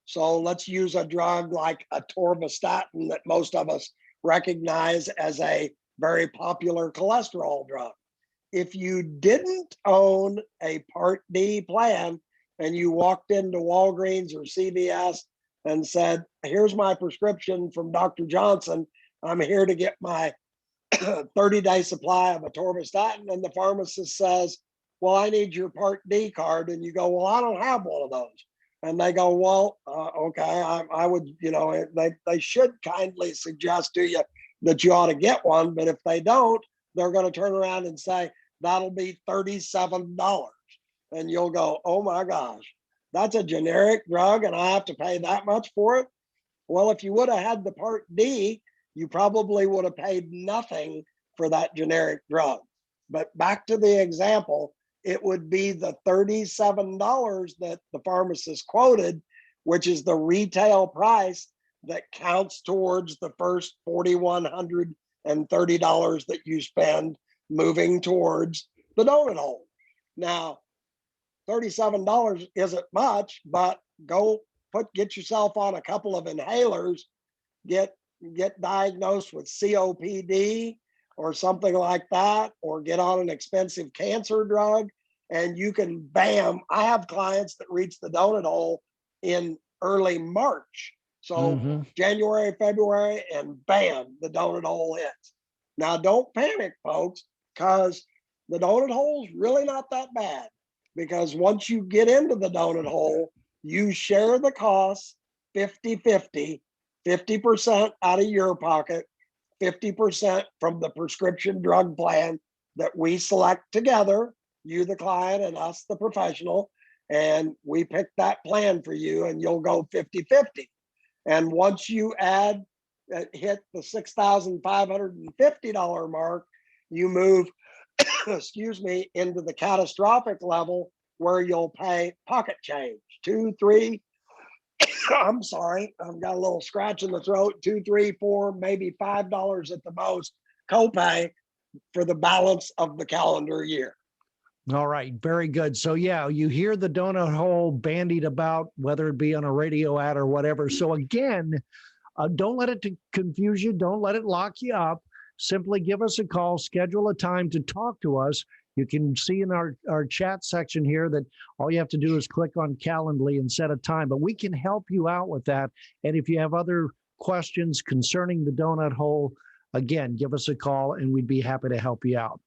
Speaker 2: So let's use a drug like atorvastatin that most of us recognize as a very popular cholesterol drug. If you didn't own a Part D plan and you walked into Walgreens or CVS and said, here's my prescription from Dr. Johnson, I'm here to get my 30-day supply of atorvastatin, and the pharmacist says, well, I need your Part D card. And you go, well, I don't have one of those. And they go, well, okay, I would, they should kindly suggest to you that you ought to get one. But if they don't, they're going to turn around and say, that'll be $37. And you'll go, oh my gosh, that's a generic drug and I have to pay that much for it. Well, if you would have had the Part D, you probably would have paid nothing for that generic drug. But back to the example, it would be the $37 that the pharmacist quoted, which is the retail price that counts towards the first $4,130 that you spend moving towards the donut hole. Now, $37 isn't much, but get yourself on a couple of inhalers, get diagnosed with COPD or something like that, or get on an expensive cancer drug, and you can, bam. I have clients that reach the donut hole in early March. So January, February, and bam, the donut hole hits. Now, don't panic, folks, because the donut hole is really not that bad. Because once you get into the donut hole, you share the costs 50-50, 50% out of your pocket, 50% from the prescription drug plan that we select together, you, the client, and us, the professional. And we pick that plan for you, and you'll go 50-50. And once you hit the $6,550 mark, you move excuse me, into the catastrophic level where you'll pay pocket change, 2, 3, I'm sorry, I've got a little scratch in the throat, 2, 3, 4, maybe $5 at the most copay for the balance of the calendar year.
Speaker 1: All right, very good. So yeah, you hear the donut hole bandied about, whether it be on a radio ad or whatever. So again, don't let it confuse you. Don't let it lock you up. Simply give us a call, schedule a time to talk to us. You can see in our chat section here that all you have to do is click on Calendly and set a time, but we can help you out with that. And if you have other questions concerning the donut hole, again, give us a call and we'd be happy to help you out.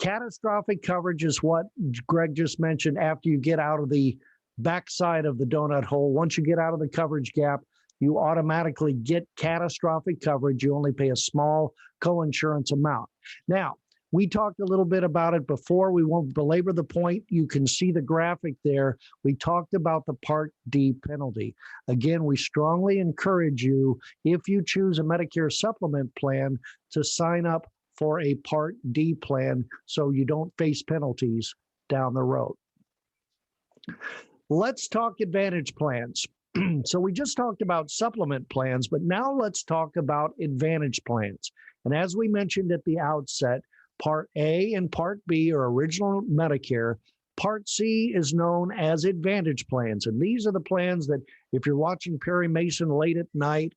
Speaker 1: Catastrophic coverage is what Greg just mentioned after you get out of the backside of the donut hole. Once you get out of the coverage gap, you automatically get catastrophic coverage. You only pay a small coinsurance amount. Now, we talked a little bit about it before. We won't belabor the point. You can see the graphic there. We talked about the Part D penalty. Again, we strongly encourage you, if you choose a Medicare supplement plan, to sign up for a Part D plan so you don't face penalties down the road. Let's talk Advantage plans. So we just talked about supplement plans, but now let's talk about Advantage plans. And as we mentioned at the outset, Part A and Part B are original Medicare. Part C is known as Advantage plans. And these are the plans that if you're watching Perry Mason late at night,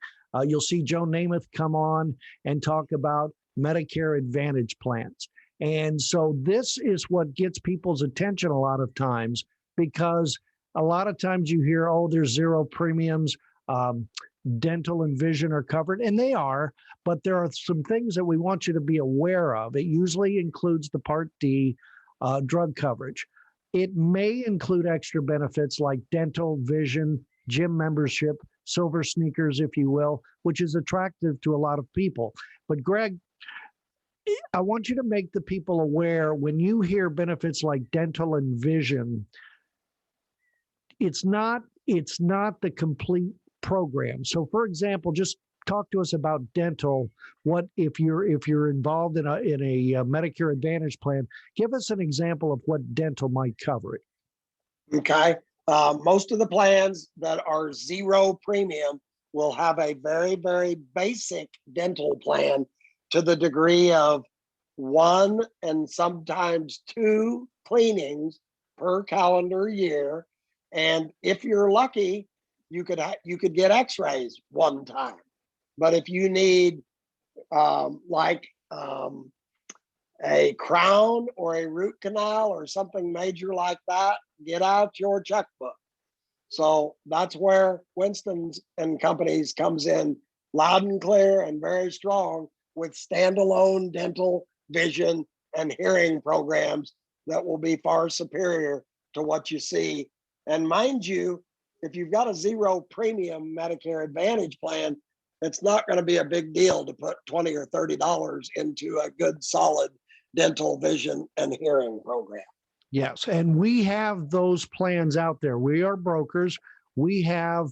Speaker 1: you'll see Joe Namath come on and talk about Medicare Advantage plans. And so this is what gets people's attention a lot of times, because a lot of times you hear, oh, there's zero premiums, dental and vision are covered, and they are, but there are some things that we want you to be aware of. It usually includes the Part D drug coverage. It may include extra benefits like dental, vision, gym membership, silver sneakers, if you will, which is attractive to a lot of people. But Greg, I want you to make the people aware, when you hear benefits like dental and vision, it's not the complete program. So for example, just talk to us about dental. What if you're involved in a Medicare Advantage plan, give us an example of what dental might cover it.
Speaker 2: Okay. Most of the plans that are zero premium will have a very, very basic dental plan to the degree of 1 and sometimes 2 cleanings per calendar year. And if you're lucky, you could get x-rays one time. But if you need a crown or a root canal or something major like that, get out your checkbook. So that's where Winston Companies comes in loud and clear and very strong with standalone dental, vision, and hearing programs that will be far superior to what you see. And mind you, if you've got a zero premium Medicare Advantage plan, it's not going to be a big deal to put $20 or $30 into a good, solid dental, vision, and hearing program.
Speaker 1: Yes, and we have those plans out there. We are brokers. We have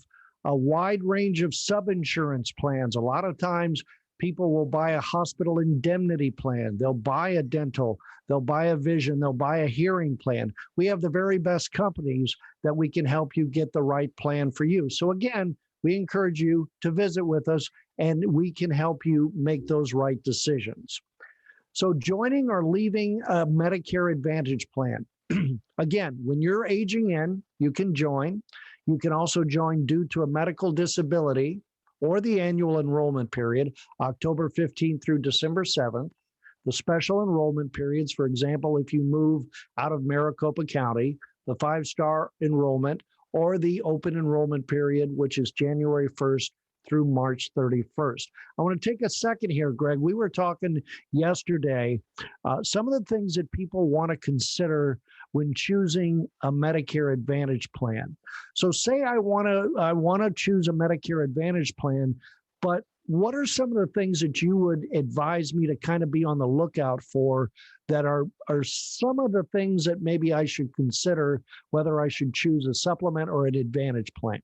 Speaker 1: a wide range of sub-insurance plans. A lot of times people will buy a hospital indemnity plan. They'll buy a dental, they'll buy a vision, they'll buy a hearing plan. We have the very best companies that we can help you get the right plan for you. So again, we encourage you to visit with us and we can help you make those right decisions. So joining or leaving a Medicare Advantage plan. Again, when you're aging in, you can join. You can also join due to a medical disability or the annual enrollment period, October 15th through December 7th. The special enrollment periods, for example, if you move out of Maricopa County, the 5-star enrollment, or the open enrollment period, which is January 1st through March 31st. I want to take a second here, Greg. We were talking yesterday, some of the things that people want to consider when choosing a Medicare Advantage plan. So say I want to choose a Medicare Advantage plan, but what are some of the things that you would advise me to kind of be on the lookout for that are some of the things that maybe I should consider whether I should choose a supplement or an Advantage plan?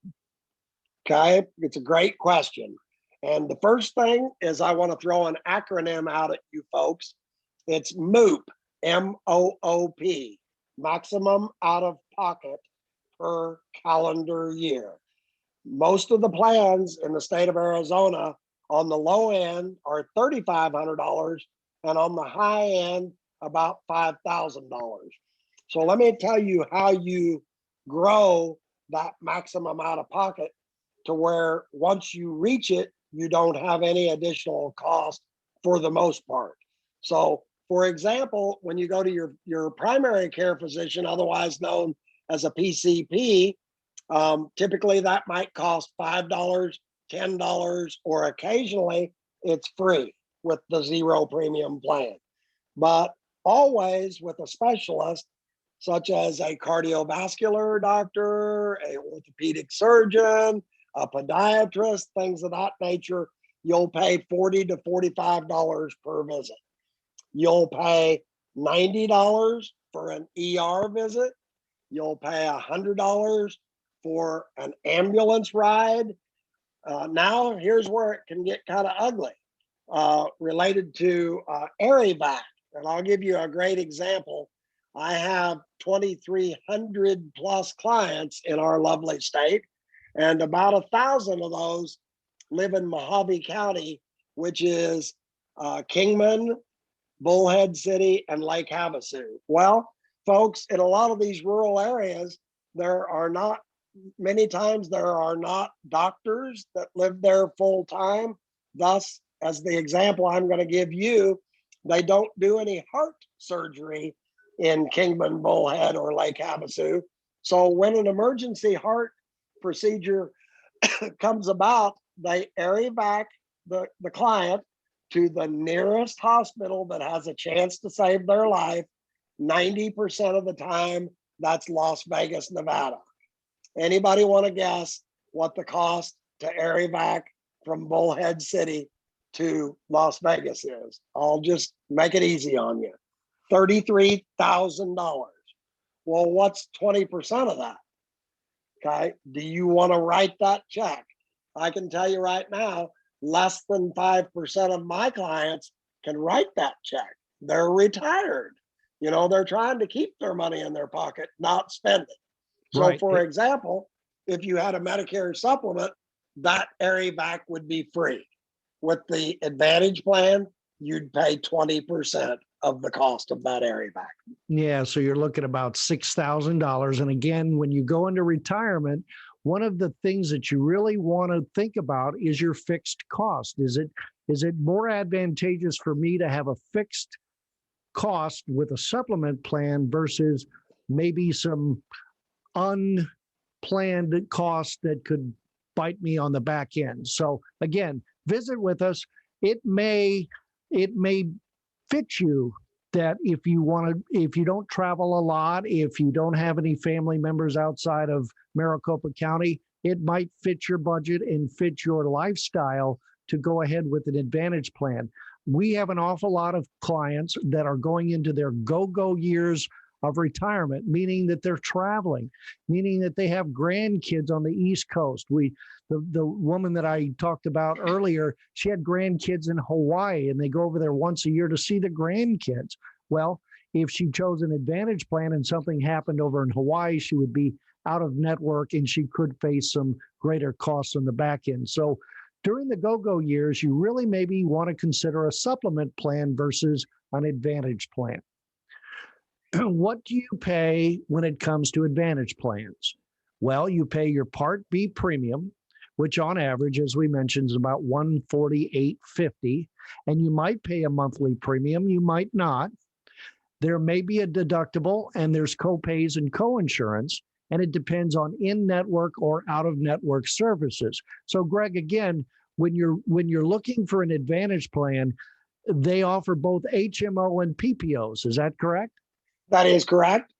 Speaker 2: Okay, it's a great question. And the first thing is I want to throw an acronym out at you folks. It's MOOP, M-O-O-P, maximum out of pocket per calendar year. Most of the plans in the state of Arizona on the low end are $3,500 and on the high end about $5,000. So let me tell you how you grow that maximum out of pocket to where once you reach it, you don't have any additional cost for the most part. So for example, when you go to your primary care physician, otherwise known as a PCP, typically that might cost $5, $10, or occasionally it's free with the zero premium plan. But always with a specialist, such as a cardiovascular doctor, an orthopedic surgeon, a podiatrist, things of that nature, you'll pay $40 to $45 per visit. You'll pay $90 for an ER visit. You'll pay $100 for an ambulance ride. Now, here's where it can get kind of ugly, related to ARIVAC. And I'll give you a great example. I have 2,300 plus clients in our lovely state, and about 1,000 of those live in Mojave County, which is Kingman, Bullhead City, and Lake Havasu. Well, folks, in a lot of these rural areas, many times there are not doctors that live there full time. Thus, as the example I'm going to give you, they don't do any heart surgery in Kingman, Bullhead, or Lake Havasu. So when an emergency heart procedure comes about, they ARIVAC the client to the nearest hospital that has a chance to save their life. 90% of the time, that's Las Vegas, Nevada. Anybody want to guess what the cost to ARIVAC from Bullhead City to Las Vegas is? I'll just make it easy on you. $33,000. Well, what's 20% of that? Okay, do you want to write that check? I can tell you right now, less than 5% of my clients can write that check. They're retired. They're trying to keep their money in their pocket, not spend it. So
Speaker 1: Right.
Speaker 2: for example, if you had a Medicare supplement, that ARIVAC would be free. With the Advantage plan, you'd pay 20% of the cost of that ARIVAC.
Speaker 1: Yeah, so you're looking about $6,000. And again, when you go into retirement, one of the things that you really want to think about is your fixed cost. Is it more advantageous for me to have a fixed cost with a supplement plan versus maybe some unplanned costs that could bite me on the back end? So again, visit with us. It may fit you that if you don't travel a lot, if you don't have any family members outside of Maricopa County, it might fit your budget and fit your lifestyle to go ahead with an Advantage plan. We have an awful lot of clients that are going into their go-go years of retirement, meaning that they're traveling, meaning that they have grandkids on the East Coast. The woman that I talked about earlier, she had grandkids in Hawaii, and they go over there once a year to see the grandkids. Well, if she chose an Advantage plan and something happened over in Hawaii, she would be out of network and she could face some greater costs on the back end. So during the go-go years, you really maybe want to consider a supplement plan versus an Advantage plan. What do you pay when it comes to Advantage plans? Well, you pay your Part B premium, which on average, as we mentioned, is about $148.50, and you might pay a monthly premium, you might not. There may be a deductible, and there's co-pays and co-insurance, and it depends on in-network or out-of-network services. So, Greg, again, when you're looking for an Advantage plan, they offer both HMO and PPOs. Is that correct?
Speaker 2: That is correct.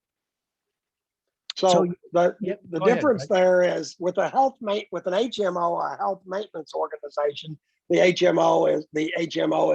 Speaker 2: So the difference
Speaker 1: ahead,
Speaker 2: there is with an HMO, a health maintenance organization. The HMO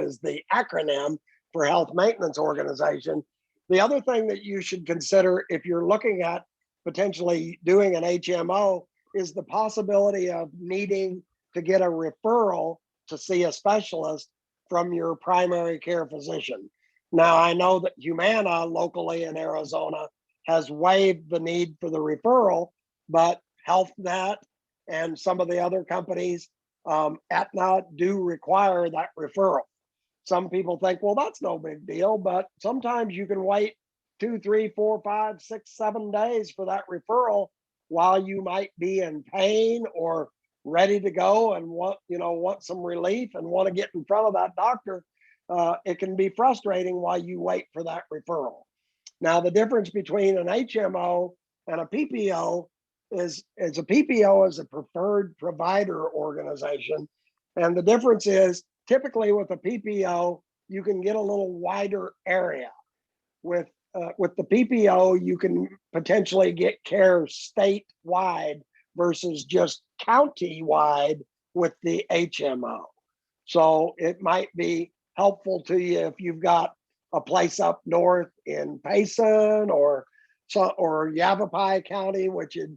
Speaker 2: is the acronym for health maintenance organization. The other thing that you should consider if you're looking at potentially doing an HMO is the possibility of needing to get a referral to see a specialist from your primary care physician. Now, I know that Humana locally in Arizona has waived the need for the referral, but HealthNet and some of the other companies, Aetna, do require that referral. Some people think, well, that's no big deal, but sometimes you can wait 2, 3, 4, 5, 6, 7 days for that referral while you might be in pain or ready to go and want some relief and want to get in front of that doctor. It can be frustrating while you wait for that referral. Now, the difference between an HMO and a PPO is a PPO is a preferred provider organization. And the difference is typically with a PPO, you can get a little wider area. With the PPO, you can potentially get care statewide versus just county-wide with the HMO. So it might be helpful to you if you've got a place up north in Payson or Yavapai County, which is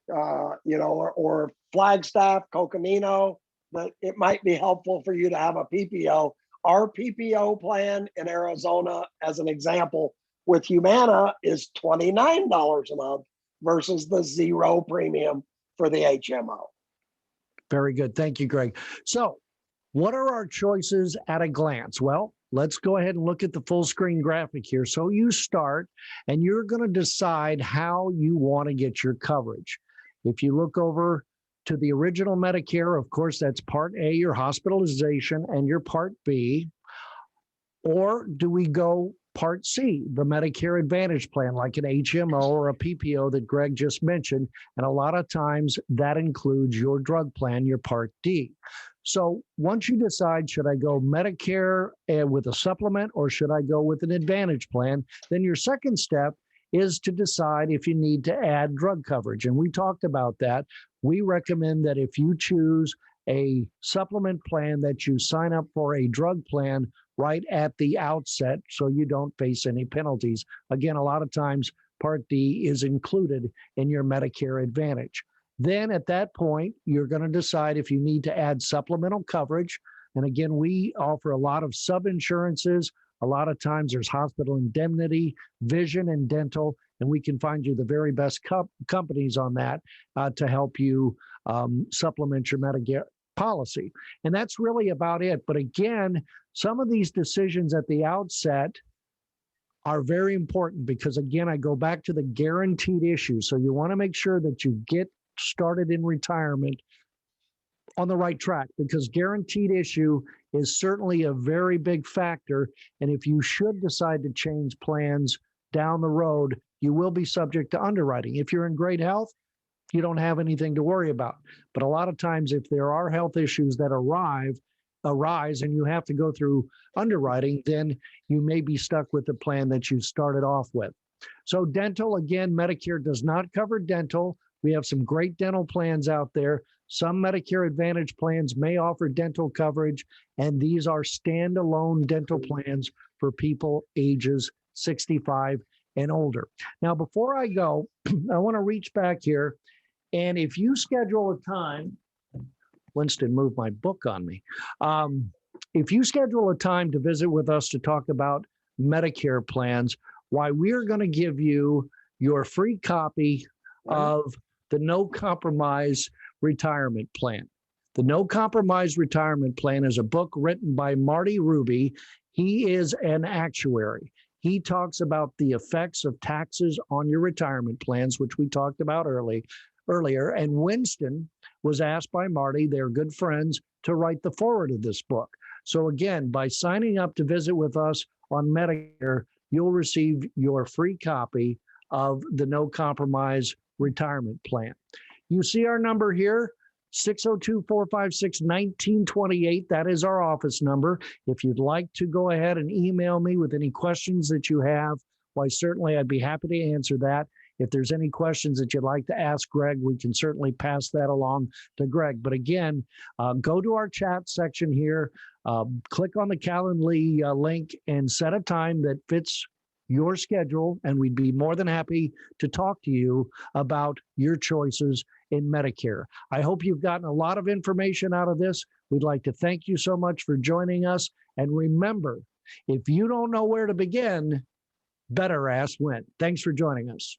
Speaker 2: or Flagstaff, Coconino. But it might be helpful for you to have a PPO. Our PPO plan in Arizona, as an example, with Humana is $29 a month versus the 0 premium for the HMO.
Speaker 1: Very good. Thank you, Greg. So what are our choices at a glance? Well, let's go ahead and look at the full screen graphic here. So you start and you're going to decide how you want to get your coverage. If you look over to the original Medicare, of course, that's Part A, your hospitalization, and your Part B. Or do we go Part C, the Medicare Advantage plan, like an HMO or a PPO that Greg just mentioned? And a lot of times that includes your drug plan, your Part D. So once you decide, should I go Medicare with a supplement or should I go with an Advantage plan? Then your second step is to decide if you need to add drug coverage. And we talked about that. We recommend that if you choose a supplement plan, that you sign up for a drug plan right at the outset so you don't face any penalties. Again, a lot of times Part D is included in your Medicare Advantage. Then at that point, you're going to decide if you need to add supplemental coverage. And again, we offer a lot of sub-insurances. A lot of times there's hospital indemnity, vision, and dental, and we can find you the very best companies on that to help you supplement your Medicare policy. And that's really about it. But again, some of these decisions at the outset are very important because, again, I go back to the guaranteed issue. So you want to make sure that you get started in retirement on the right track, because guaranteed issue is certainly a very big factor. And if you should decide to change plans down the road, you will be subject to underwriting. If you're in great health, you don't have anything to worry about. But a lot of times, if there are health issues that arrive, arise and you have to go through underwriting, then you may be stuck with the plan that you started off with. So dental, again, Medicare does not cover dental. We have some great dental plans out there. Some Medicare Advantage plans may offer dental coverage, and these are standalone dental plans for people ages 65 and older. Now, before I go, I want to reach back here, and if you schedule a time, Winston moved my book on me. If you schedule a time to visit with us to talk about Medicare plans, why we're going to give you your free copy of the No Compromise Retirement Plan. The No Compromise Retirement Plan is a book written by Marty Ruby. He is an actuary. He talks about the effects of taxes on your retirement plans, which we talked about earlier. And Winston was asked by Marty, they're good friends, to write the foreword of this book. So again, by signing up to visit with us on Medicare, you'll receive your free copy of the No Compromise Retirement Plan. You see our number here, 602-456-1928. That is our office number. If you'd like to go ahead and email me with any questions that you have, why certainly I'd be happy to answer that. If there's any questions that you'd like to ask Greg, we can certainly pass that along to Greg. But again, go to our chat section here, click on the Calendly link and set a time that fits your schedule, and we'd be more than happy to talk to you about your choices in Medicare. I hope you've gotten a lot of information out of this. We'd like to thank you so much for joining us. And remember, if you don't know where to begin, better ask when. Thanks for joining us.